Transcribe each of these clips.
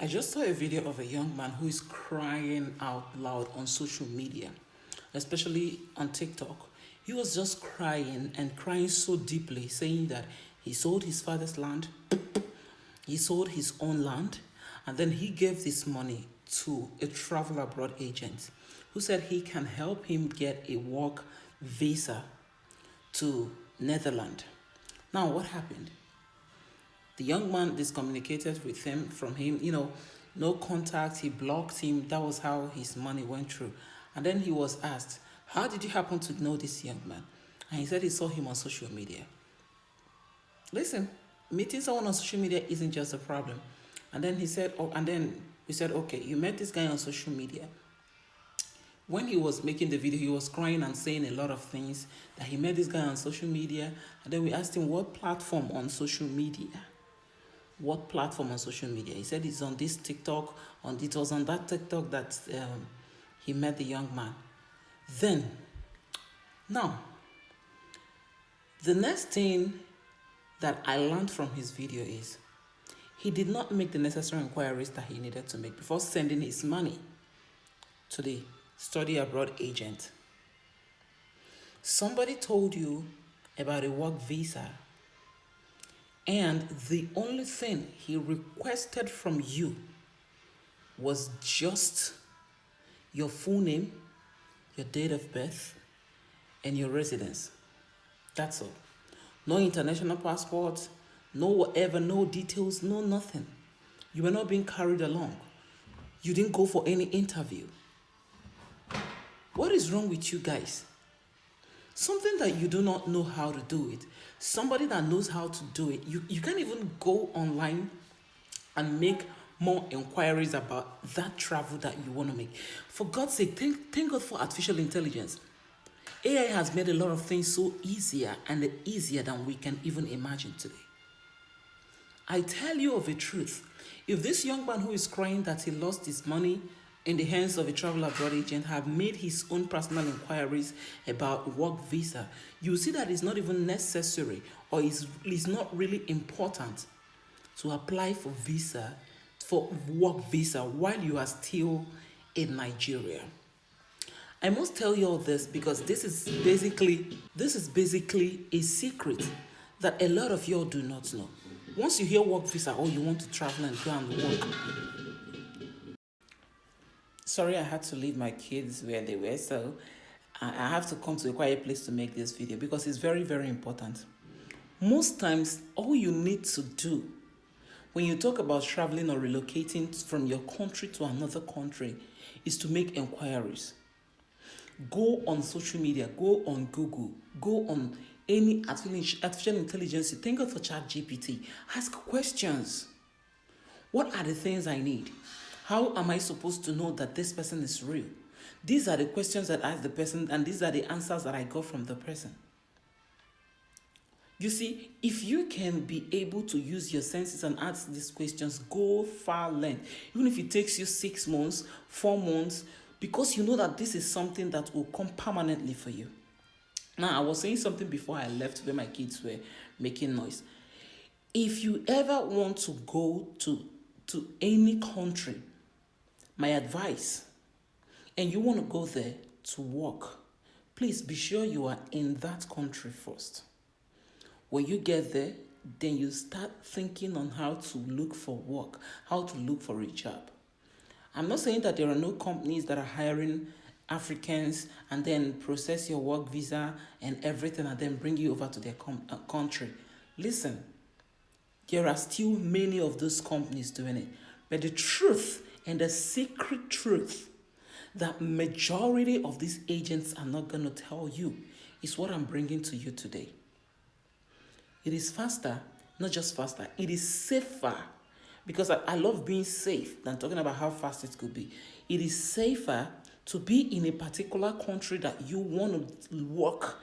I just saw a video of a young man who is crying out loud on social media, especially on TikTok. He was just crying and crying so deeply, saying that he sold his father's land, he sold his own land, and then he gave this money to a travel abroad agent who said he can help him get a work visa to Netherlands. Now, what happened? The young man discommunicated with him from him, no contact, he blocked him. That was how his money went through. And then he was asked, how did you happen to know this young man? And he said he saw him on social media. Listen, meeting someone on social media isn't just a problem. And then he said, we said, okay, you met this guy on social media. When he was making the video, he was crying and saying a lot of things that he met this guy on social media. And then we asked him, what platform on social media? What platform on social media? He said it's on this TikTok. It was on that TikTok that he met the young man. Now, the next thing that I learned from his video is he did not make the necessary inquiries that he needed to make before sending his money to the study abroad agent. Somebody told you about a work visa, and the only thing he requested from you was just your full name, your date of birth, and your residence. That's all. No international passport, no whatever, no details, no nothing. You were not being carried along. You didn't go for any interview. What is wrong with you guys? Something that you do not know how to do it. Somebody that knows how to do it. You can't even go online and make more inquiries about that travel that you want to make. For God's sake, thank God for artificial intelligence. AI has made a lot of things so easier and easier than we can even imagine today. I tell you of a truth. If this young man who is crying that he lost his money in the hands of a travel abroad agent have made his own personal inquiries about work visa, you see that it's not even necessary or it's not really important to apply for work visa while you are still in Nigeria. I must tell you all this because this is basically a secret that a lot of y'all do not know. Once you hear work visa or you want to travel and go and work. Sorry, I had to leave my kids where they were, so I have to come to a quiet place to make this video because it's very, very important. Most times, all you need to do when you talk about traveling or relocating from your country to another country is to make inquiries. Go on social media, go on Google, go on any artificial intelligence. Think of for ChatGPT. Ask questions. What are the things I need? How am I supposed to know that this person is real? These are the questions that I ask the person, and these are the answers that I got from the person. You see, if you can be able to use your senses and ask these questions, go far length. Even if it takes you 6 months, 4 months, because you know that this is something that will come permanently for you. Now, I was saying something before I left where my kids were making noise. If you ever want to go to any country, my advice, and you want to go there to work, please be sure you are in that country first. When you get there, then you start thinking on how to look for work, how to look for a job. I'm not saying that there are no companies that are hiring Africans and then process your work visa and everything and then bring you over to their country. Listen, there are still many of those companies doing it. But the truth and the secret truth that majority of these agents are not going to tell you is what I'm bringing to you today. It is faster, not just faster, it is safer. Because I love being safe than talking about how fast it could be. It is safer to be in a particular country that you want to work,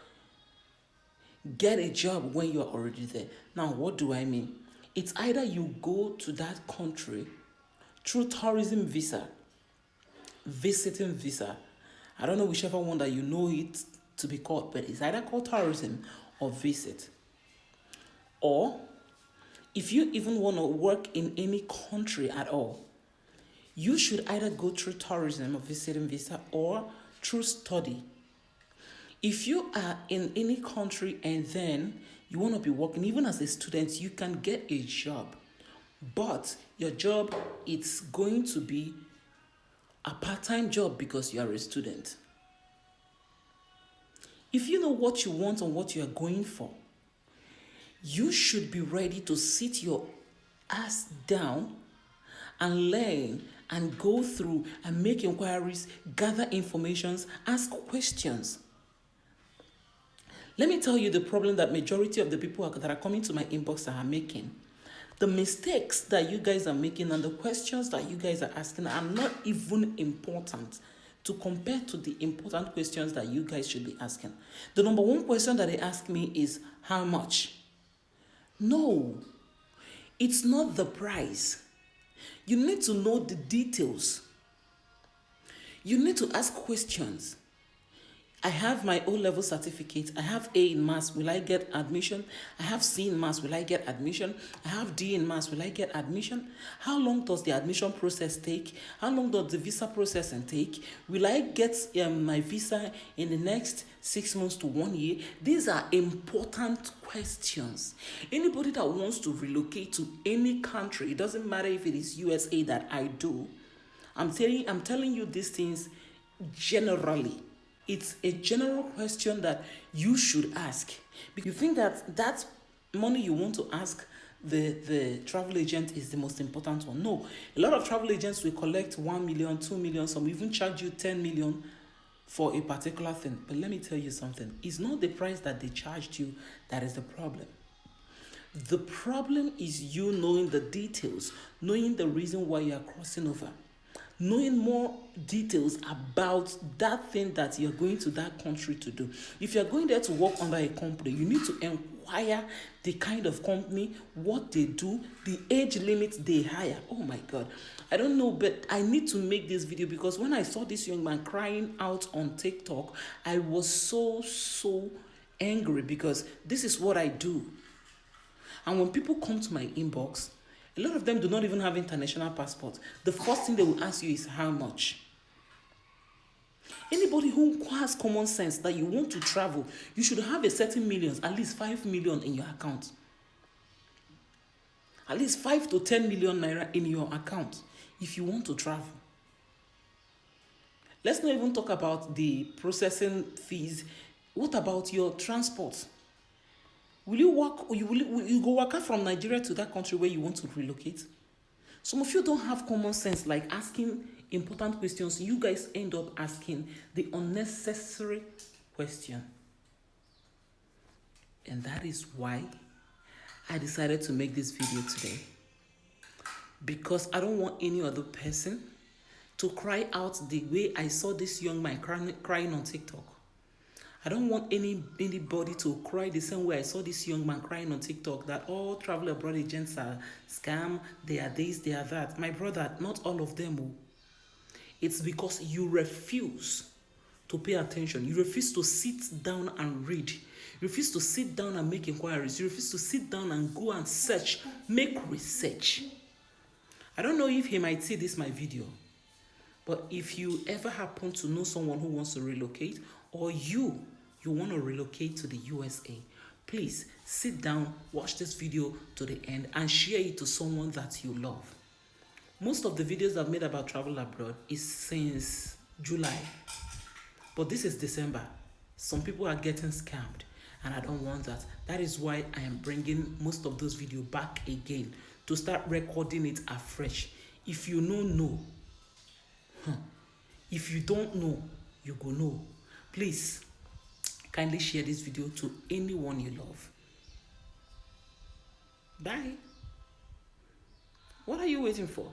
get a job when you are already there. Now, what do I mean? It's either you go to that country through tourism visa, visiting visa. I don't know whichever one that you know it to be called, but it's either called tourism or visit. Or if you even want to work in any country at all, You should either go through tourism or visiting visa or through study. If you are in any country and then you want to be working, even as a student, you can get a job. But your job, it's going to be a part-time job because you are a student. If you know what you want and what you are going for, you should be ready to sit your ass down and learn and go through and make inquiries, gather informations, ask questions. Let me tell you the problem that majority of the people that are coming to my inbox are making. The mistakes that you guys are making and the questions that you guys are asking are not even important to compare to the important questions that you guys should be asking. The number one question that they ask me is, how much? No, it's not the price. You need to know the details. You need to ask questions. I have my O-level certificate. I have A in maths. Will I get admission? I have C in maths. Will I get admission? I have D in maths. Will I get admission? How long does the admission process take? How long does the visa processing take? Will I get my visa in the next 6 months to 1 year? These are important questions. Anybody that wants to relocate to any country, it doesn't matter if it is USA that I do, I'm telling you these things generally. It's a general question that you should ask. You think that money you want to ask the travel agent is the most important one. No, a lot of travel agents will collect 1 million, 2 million, some even charge you 10 million for a particular thing. But let me tell you something. It's not the price that they charged you that is the problem. The problem is you knowing the details, knowing the reason why you are crossing over, knowing more details about that thing that you're going to that country to do. If you're going there to work under a company, you need to inquire the kind of company, what they do, the age limit they hire. Oh my God. I don't know, but I need to make this video because when I saw this young man crying out on TikTok, I was so angry because this is what I do. And when people come to my inbox, a lot of them do not even have international passports. The first thing they will ask you is how much. Anybody who has common sense that you want to travel, you should have a certain millions, at least 5 million in your account. At least 5 to 10 million naira in your account if you want to travel. Let's not even talk about the processing fees. What about your transport? Will you go work out from Nigeria to that country where you want to relocate? Some of you don't have common sense, like asking important questions. You guys end up asking the unnecessary question. And that is why I decided to make this video today. Because I don't want any other person to cry out the way I saw this young man crying on TikTok. I don't want anybody to cry the same way I saw this young man crying on TikTok that all travel abroad agents are scam, they are this, they are that. My brother, not all of them. It's because you refuse to pay attention. You refuse to sit down and read. You refuse to sit down and make inquiries. You refuse to sit down and go and search, make research. I don't know if he might see this my video, but if you ever happen to know someone who wants to relocate, or you want to relocate to the USA, please sit down, watch this video to the end, and share it to someone that you love. Most of the videos I've made about travel abroad is since July, but this is December. Some people are getting scammed, and I don't want that. That is why I am bringing most of those videos back again to start recording it afresh. If you know, if you don't know, you go know. Please, kindly share this video to anyone you love. Bye. What are you waiting for?